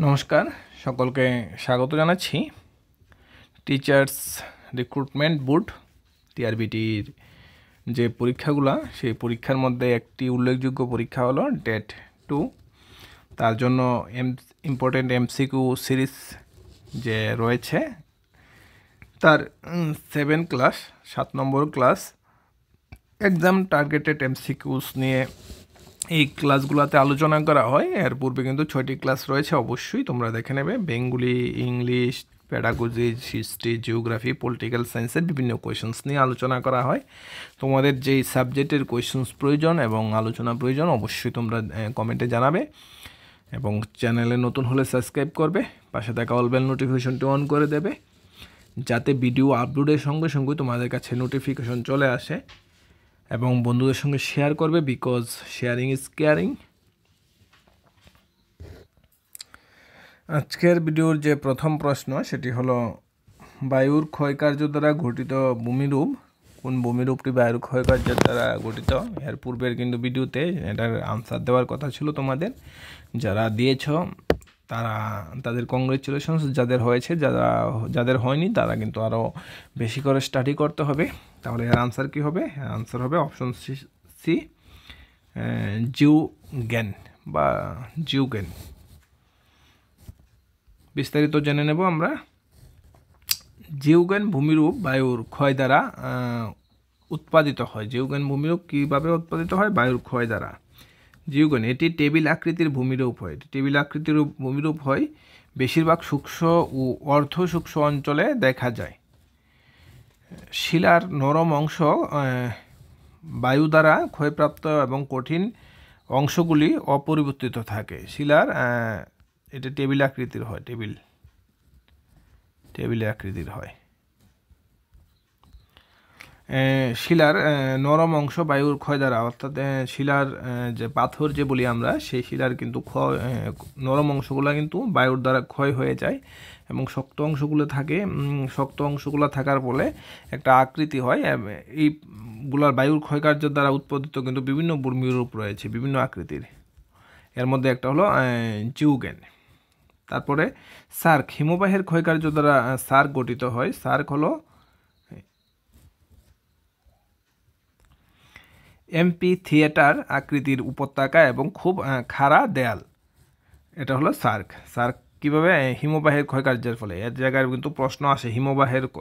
নমস্কার, সকলকে স্বাগত জানাচ্ছি। টিচার্স রিক্রুটমেন্ট বোর্ড টিআরবিটির যে পরীক্ষাগুলো, সেই পরীক্ষার মধ্যে একটি উল্লেখযোগ্য পরীক্ষা হলো ডেট 2। তার জন্য ইম্পর্টেন্ট এমসিকিউ সিরিজ যে রয়েছে, তার 7 নম্বর ক্লাস এক্সাম টার্গেটেড এমসিকিউস নিয়ে এই ক্লাসগুলোতে আলোচনা করা হয়। এর পূর্বে কিন্তু 6টি ক্লাস রয়েছে, অবশ্যই তোমরা দেখে নেবে। Bengali, English, pedagogy, history, geography, political সায়েন্সের বিভিন্ন কোয়েশনস নিয়ে আলোচনা করা হয়। তোমাদের যেই সাবজেক্টের কোয়েশনস প্রয়োজন এবং আলোচনা প্রয়োজন, অবশ্যই তোমরা কমেন্টে জানাবে এবং চ্যানেলে নতুন হলে সাবস্ক্রাইব করবে, পাশে থাকা অল বেল নোটিফিকেশনটি অন করে দেবে, যাতে ভিডিও আপলোডের সঙ্গে সঙ্গে তোমাদের কাছে নোটিফিকেশন চলে আসে, এবং বন্ধুদের সঙ্গে শেয়ার করবে, বিকজ শেয়ারিং ইজ কেয়ারিং। আজকের ভিডিওর যে প্রথম প্রশ্ন, সেটি হলো বায়ুর ক্ষয়কার্য দ্বারা ঘটিত ভূমিরূপ। কোন ভূমিরূপটি বায়ুর ক্ষয়কার্যের দ্বারা গঠিত? এর পূর্বের কিন্তু ভিডিওতে এটার আনসার দেওয়ার কথা ছিল তোমাদের। যারা দিয়েছ তাদের কংগ্রেচুলেশনস, যাদের হয়েছে, যাদের হয়নি তারা কিন্তু আরও বেশি করে স্টাডি করতে হবে। তাহলে এর আনসার কী হবে? আনসার হবে অপশন সি, জিওগেন বা জিওগেন। বিস্তারিত জেনে নেব আমরা। জিওগেন ভূমিরূপ বায়ুর ক্ষয় দ্বারা উৎপাদিত হয়। জিওগেন ভূমিরূপ কীভাবে উৎপাদিত হয়? বায়ুর ক্ষয় দ্বারা। জিওগেন এটি টেবিল আকৃতির ভূমিরূপ হয়। টেবিল আকৃতির ভূমিরূপ হয়, বেশিরভাগ শুষ্ক ও অর্ধ শুষ্ক অঞ্চলে দেখা যায়। শিলার নরম অংশ বায়ু দ্বারা ক্ষয়প্রাপ্ত এবং কঠিন অংশগুলি অপরিবর্তিত থাকে। শিলার এটা টেবিল আকৃতির হয়, টেবিল আকৃতির হয়। শিলার নরম অংশ বায়ুর ক্ষয় দ্বারা, অর্থাৎ শিলার যে পাথর যে বলি আমরা, সেই শিলার কিন্তু নরম অংশগুলো কিন্তু বায়ুর দ্বারা ক্ষয় হয়ে যায় এবং শক্ত অংশগুলো থাকে। শক্ত অংশগুলো থাকার ফলে একটা আকৃতি হয়। এইগুলার বায়ুর ক্ষয়কার্যের দ্বারা উৎপাদিত কিন্তু বিভিন্ন ভূমিরূপ রয়েছে, বিভিন্ন আকৃতির। এর মধ্যে একটা হলো জিওগেন। তারপরে সার্ক, হিমবাহের ক্ষয়কার্য দ্বারা সার্ক গঠিত হয়। সার্ক হলো এমপি থিয়েটার আকৃতির উপত্যকা এবং খুব খাড়া দেয়াল, এটা হলো সার্ক। সার্ক কীভাবে? হিমবাহের ক্ষয়কার্যের ফলে। এর জায়গায় কিন্তু প্রশ্ন আসে,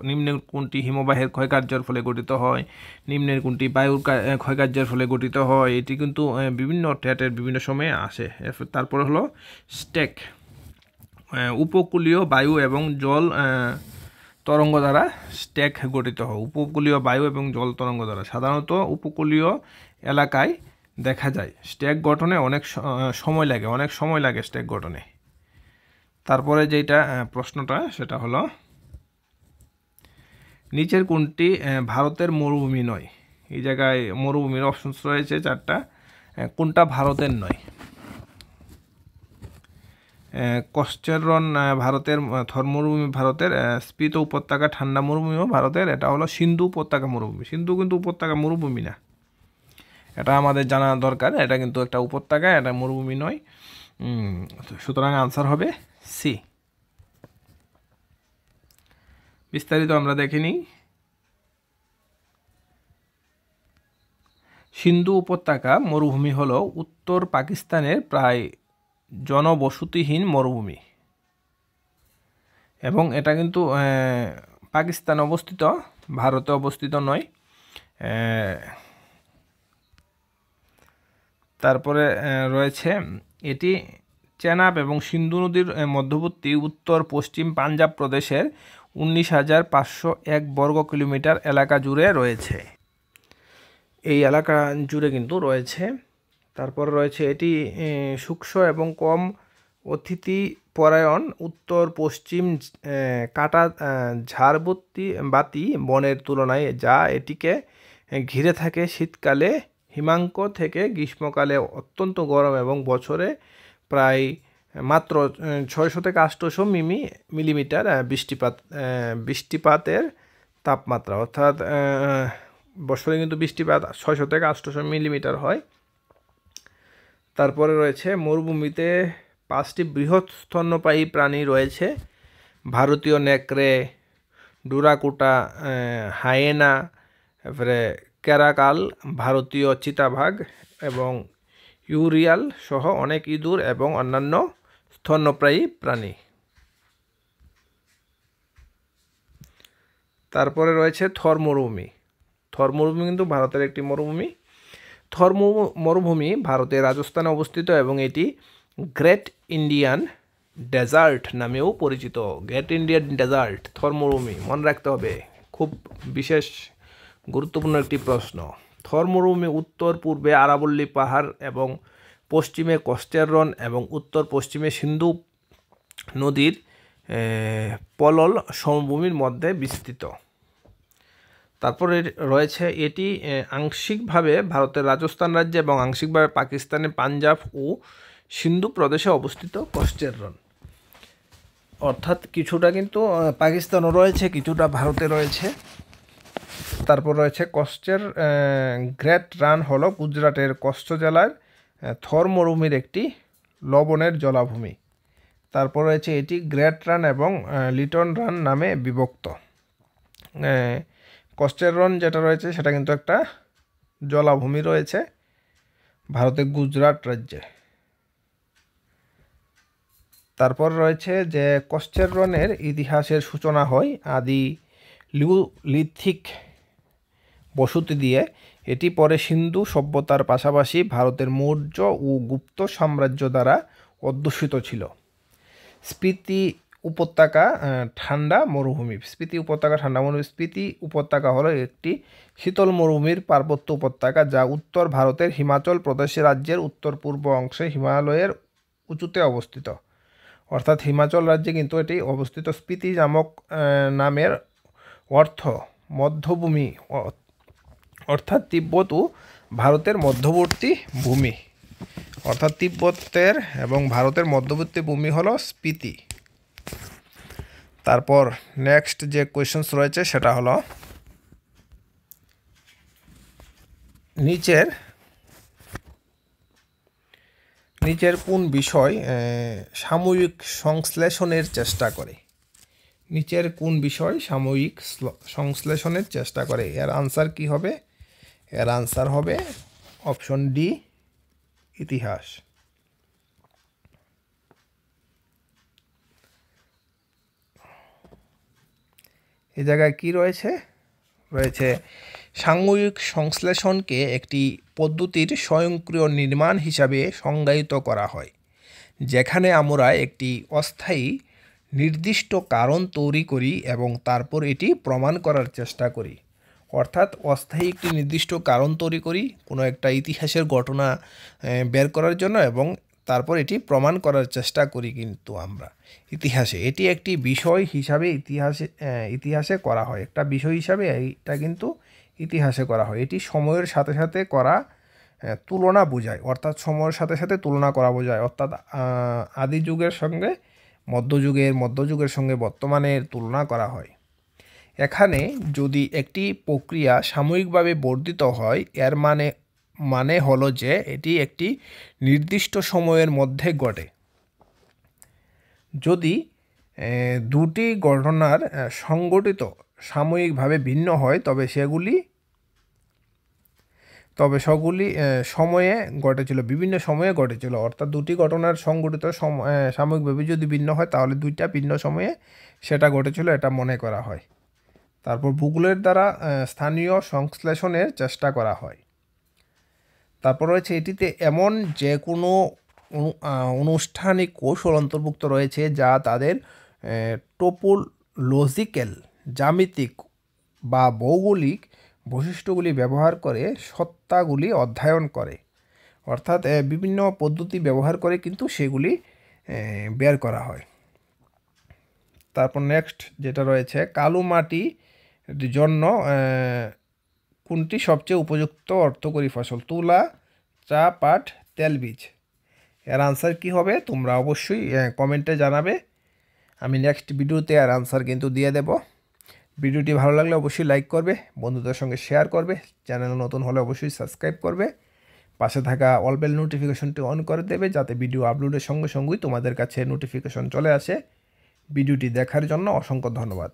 নিম্নের কোনটি হিমবাহের ক্ষয়কার্যের ফলে গঠিত হয়, নিম্নের কোনটি বায়ুর ক্ষয়কার্যের ফলে গঠিত হয়। এটি কিন্তু বিভিন্ন টেটের বিভিন্ন সময়ে আসে। তারপরে হলো স্টেক, উপকূলীয় বায়ু এবং জল তরঙ্গ দ্বারা স্টেক গঠিত হয়। উপকূলীয় বায়ু এবং জল তরঙ্গ দ্বারা সাধারণত উপকূলীয় এলাকায় দেখা যায়। স্টেক গঠনে অনেক সময় লাগে স্টেক গঠনে। তারপরে যেটা প্রশ্নটা, সেটা হলো নিচের কোনটি ভারতের মরুভূমি নয়? এই জায়গায় মরুভূমির অপশনস রয়েছে 4টা, কোনটা ভারতের নয়? কশ্চেরন ভারতের, থর মরুভূমি ভারতের, স্পিত উপত্যকা ঠান্ডা মরুভূমিও ভারতের। এটা হলো সিন্ধু উপত্যকা মরুভূমি। সিন্ধু কিন্তু উপত্যকা, মরুভূমি না, এটা আমাদের জানা দরকার। এটা কিন্তু একটা উপত্যকা, এটা মরুভূমি নয়। সুতরাং আনসার হবে সি। বিস্তারিত আমরা দেখে নিই। সিন্ধু উপত্যকা মরুভূমি হলো উত্তর পাকিস্তানের প্রায় জনবসতিহীন মরুভূমি এবং এটা কিন্তু পাকিস্তানে অবস্থিত, ভারতে অবস্থিত নয়। তারপরে রয়েছে এটি চেনাব এবং সিন্ধু নদীর মধ্যবর্তী উত্তর পশ্চিম পাঞ্জাব প্রদেশের 19,501 বর্গ কিলোমিটার এলাকা জুড়ে রয়েছে। এই এলাকা জুড়ে কিন্তু রয়েছে। তারপর রয়েছে এটি শুষ্ক এবং কম অতিথি পরায়ণ উত্তর পশ্চিম কাটা ঝাড়বাতি বনের তুলনায়, যা এটিকে ঘিরে থাকে। শীতকালে হিমাঙ্ক থেকে গ্রীষ্মকালে অত্যন্ত গরম এবং বছরে প্রায় মাত্র 600 থেকে 800 মিলিমিটার বৃষ্টিপাতের তাপমাত্রা, অর্থাৎ বছরে কিন্তু বৃষ্টিপাত 600 থেকে 800 মিলিমিটার হয়। তারপরে রয়েছে মরুভূমিতে 5টি বৃহৎ স্তন্যপায়ী প্রাণী রয়েছে: ভারতীয় নেকড়ে, ডুরাকুটা, হায়েনা, তারপরে ক্যারাকাল, ভারতীয় চিতাবাঘ এবং ইউরিয়াল সহ অনেক ইঁদুর এবং অন্যান্য স্তন্যপায়ী প্রাণী। তারপরে রয়েছে থর মরুভূমি। থর মরুভূমি কিন্তু ভারতের একটি মরুভূমি। থর মরুভূমি ভারতের রাজস্থানে অবস্থিত এবং এটি গ্রেট ইন্ডিয়ান ডেজার্ট নামেও পরিচিত। গ্রেট ইন্ডিয়ান ডেজার্ট, থর মরুভূমি মনে রাখতে হবে, খুব বিশেষ গুরুত্বপূর্ণ একটি প্রশ্ন। থর মরুভূমি উত্তর পূর্বে আরাবল্লী পাহাড় এবং পশ্চিমে কস্টের রন এবং উত্তর পশ্চিমে সিন্ধু নদীর পলল সমভূমির মধ্যে বিস্তৃত। তারপরে রয়েছে এটি আংশিকভাবে ভারতের রাজস্থান রাজ্যে এবং আংশিকভাবে পাকিস্তানের পাঞ্জাব ও সিন্ধু প্রদেশে অবস্থিত কস্টের রন। অর্থাৎ কিছুটা কিন্তু পাকিস্তানও রয়েছে, কিছুটা ভারতে রয়েছে। তারপর রয়েছে কচ্ছের গ্রেট রান হলো গুজরাটের কচ্ছ জেলার থর মরুভূমির একটি লবণের জলাভূমি। তারপর রয়েছে এটি গ্রেট রান এবং লিটন রান নামে বিভক্ত। কচ্ছের রন যেটা রয়েছে সেটা কিন্তু একটা জলাভূমি রয়েছে ভারতের গুজরাট রাজ্যে। তারপর রয়েছে যে কচ্ছের রনের ইতিহাসের সূচনা হয় আদি লিথিক বসতি দিয়ে। এটি পরে সিন্ধু সভ্যতার পাশাপাশি ভারতের মৌর্য ও গুপ্ত সাম্রাজ্য দ্বারা অধ্যুষিত ছিল। স্পিতি উপত্যকা ঠান্ডা মরুভূমি। স্পিতি উপত্যকা ঠান্ডা মরুভূমি। স্পিতি উপত্যকা হলো একটি শীতল মরুভূমির পার্বত্য উপত্যকা যা উত্তর ভারতের হিমাচল প্রদেশ রাজ্যের উত্তর পূর্ব অংশে হিমালয়ের উঁচুতে অবস্থিত। অর্থাৎ হিমাচল রাজ্যে কিন্তু এটি অবস্থিত। স্পিতি নামক নামের অর্থ মধ্যভূমি, অর্থাৎ তিব্বত ও ভারতের মধ্যবর্তী ভূমি। অর্থাৎ তিব্বতের এবং ভারতের মধ্যবর্তী ভূমি হলো স্পিতি। তারপর নেক্সট যে কোয়েশ্চেন্স রয়েছে সেটা হলো নিচের কোন বিষয় সাময়িক সংশ্লেষণের চেষ্টা করে? নিচের কোন বিষয় সাময়িক সংশ্লেষণের চেষ্টা করে? এর আনসার কি হবে? এর আনসার হবে অপশন ডি, ইতিহাস। এই জায়গায় কি রয়েছে? রয়েছে সাময়িক সংশ্লেষণকে একটি পদ্ধতির স্বয়ংক্রিয় নির্মাণ হিসাবে সংজ্ঞায়িত করা হয়, যেখানে আমরা একটি অস্থায়ী নির্দিষ্ট কারণ তৈরি করি এবং তারপর এটি প্রমাণ করার চেষ্টা করি। অর্থাৎ অস্থায়ী একটি নির্দিষ্ট কারণ তৈরি করি কোনো একটা ইতিহাসের ঘটনা বের করার জন্য এবং তারপর এটি প্রমাণ করার চেষ্টা করি। কিন্তু আমরা ইতিহাসে এটি একটি বিষয় হিসাবে ইতিহাসে করা হয়, একটা বিষয় হিসাবে এটা কিন্তু ইতিহাসে করা হয়। এটি সময়ের সাথে সাথে করা তুলনা বোঝায়, অর্থাৎ সময়ের সাথে সাথে তুলনা করা বোঝায়। অর্থাৎ আদি যুগের সঙ্গে মধ্যযুগের সঙ্গে বর্তমানের তুলনা করা হয়। এখানে যদি একটি প্রক্রিয়া সাময়িকভাবে বর্ধিত হয় এর মানে হলো যে এটি একটি নির্দিষ্ট সময়ের মধ্যে ঘটে। যদি দুটি ঘটনার সংঘটিত সাময়িকভাবে ভিন্ন হয় তবে সেগুলি সময়ে ঘটেছিল, বিভিন্ন সময়ে ঘটেছিল। অর্থাৎ দুটি ঘটনার সংঘটিত সাময়িকভাবে যদি ভিন্ন হয় তাহলে দুইটা ভিন্ন সময়ে সেটা ঘটেছিল, এটা মনে করা হয়। তারপর ভূগোলের দ্বারা স্থানীয় সংশ্লেষণের চেষ্টা করা হয়। তারপর রয়েছে এটিতে এমন যে কোনো আনুষ্ঠানিক কৌশল অন্তর্ভুক্ত রয়েছে যা তাদের টোপোলজিক্যাল, জ্যামিতিক বা ভৌগোলিক বৈশিষ্ট্যগুলি ব্যবহার করে সত্তাগুলি অধ্যয়ন করে। অর্থাৎ বিভিন্ন পদ্ধতি ব্যবহার করে কিন্তু সেগুলি বের করা হয়। তারপর নেক্সট যেটা রয়েছে কালো মাটির জন্য কোনটি সবচেয়ে উপযুক্ত অর্থকরী ফসল? তুলা, চা, পাট, তেলবীজ। এর আনসার কি হবে তোমরা অবশ্যই কমেন্টে জানাবে। আমি নেক্সট ভিডিওতে এর আনসার কিন্তু দিয়ে দেব। ভিডিওটি ভালো লাগলে অবশ্যই লাইক করবে, বন্ধুদের সঙ্গে শেয়ার করবে, চ্যানেল নতুন হলে অবশ্যই সাবস্ক্রাইব করবে। পাশে থাকা অল বেল নোটিফিকেশনটি অন করে দেবে, যাতে ভিডিও আপলোডের সঙ্গে সঙ্গেই তোমাদের কাছে নোটিফিকেশন চলে আসে। ভিডিওটি দেখার জন্য অসংখ্য ধন্যবাদ।